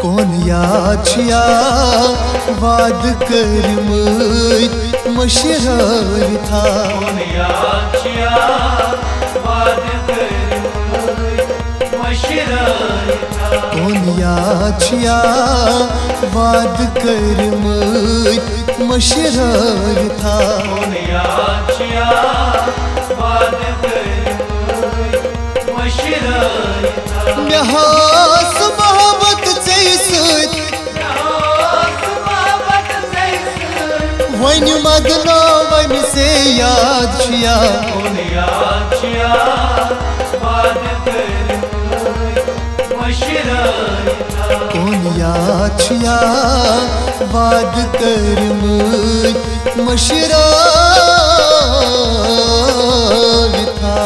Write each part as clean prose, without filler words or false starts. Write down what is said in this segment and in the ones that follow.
कौन याद छिया वाद करमत मशरार था। कौन याद छिया वाद करमत मशरार था। कौन याद छिया वाद करमत मशरार था। कौन याद छिया वाद करमत मशरार था। नहास मोहब्बत जैसत वन मदना वन से याद छिया। कौन याद छिया वाद करमत मशरार था। कौन याद छिया वाद करमत मशरार था।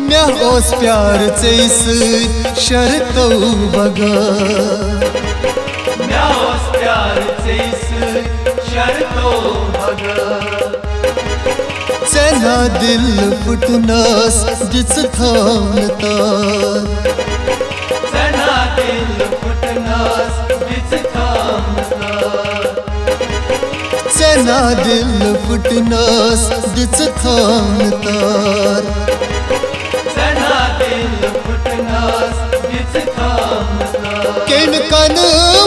मैं उस प्यार चैस शर्तो बगर। मैं उस प्यार चैस शर्तो बगर। चना दिल फुटनस दिस थानता। चना दिल फुटनस दिस थानता। चना दिल फुटनस दिस थानता। किन कन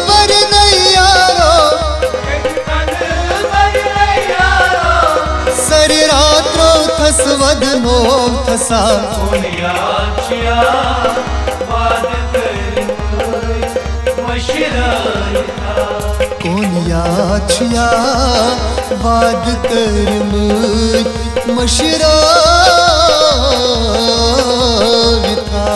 बर नहीं यारो सर रात्रो थस वदनो थसा। कौन याद छिया वाद करमत मशरार था। कौन याद छिया वाद करमत मशरार था।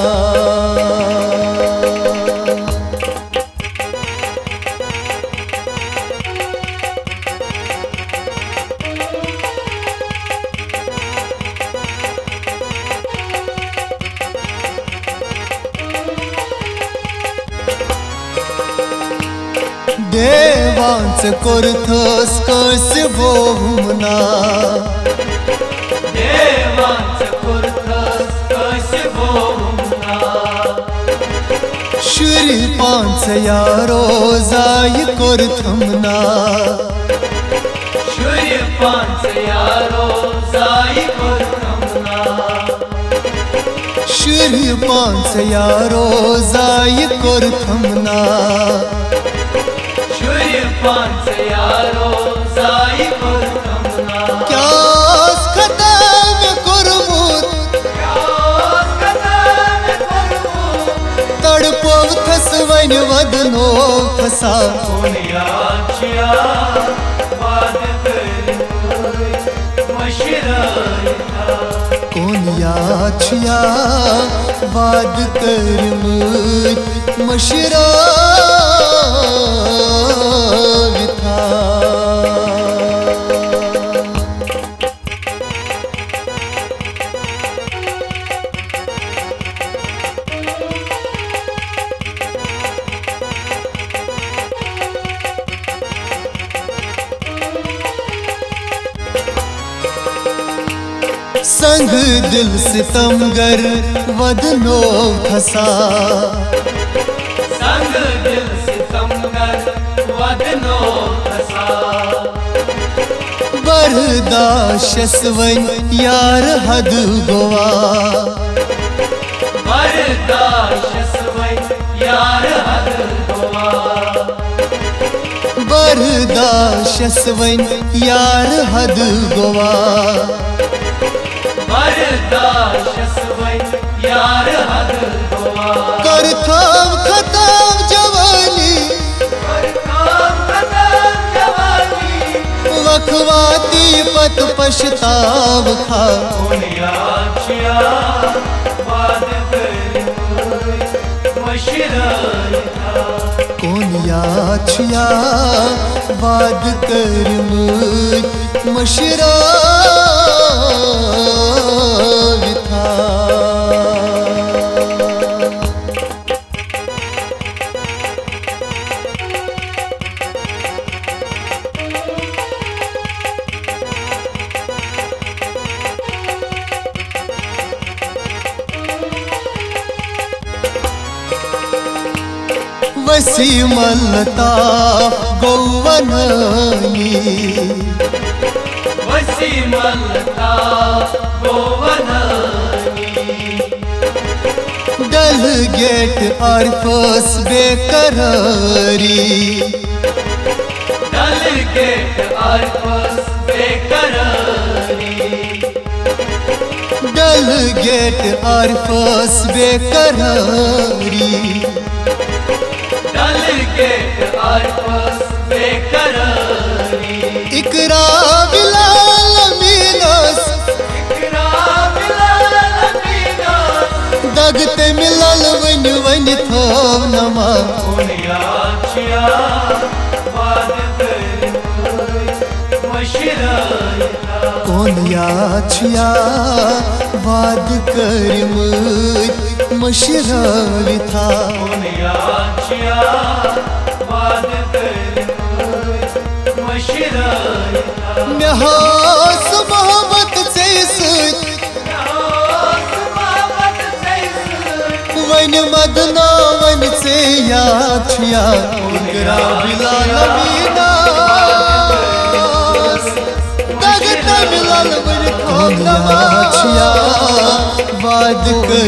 देवांच करथस कस भोमना। देवांच करथस कस भोमना। श्री पांच यारो जाय करथमना। सूर्य पांच यारो जाय करथमना। श्री पांच यारो जाय करथमना। सूर्य पांच यारो जाय करथमना। क्या खतम करमुत तड़पो थस वन वदनो फसा। कौन याद छिया वाद करमत मशरार था। कौन याद छिया वाद करमत मशरार था। संग दिल सितमगर वदनो फसा। संग दिल सितमगर वदनो फसा। बरदाशस वन यार हद गोवा। बरदाशस वन यार हद गोवा। बरदाशस वन यार हद गोवा। बरदाशस वन यार हद गोवा। करथम खतम जवानी वखवाती पत पछताव खा। कौन याद छिया वाद करमत मशरार था। कौन याद छिया वाद करमत मशरार था। वसीम अल्ताफ गौवनानी वसीम अल्ताफ गौवनानी डेलगेट आरफस बेकरारी डेलगेट आरफस बेकरारी डेलगेट आरफस बेकरारी डेलगेट आरफस बेकरारी इकरा बिलाल अमीनस इकरा बिलाल अमीनस दगते मिलल वन वन थोव नमा उनियाचिया वाद कर मशराय कौन याचिया वाद कर मशरावी था उनियाचिया वाद कर मशराय नहास मोहब्बत से सुत वन मदना वन से याचिया इकरा बिलाल अमीनस दगते मिलल वन थोव नमा याचिया वाद कर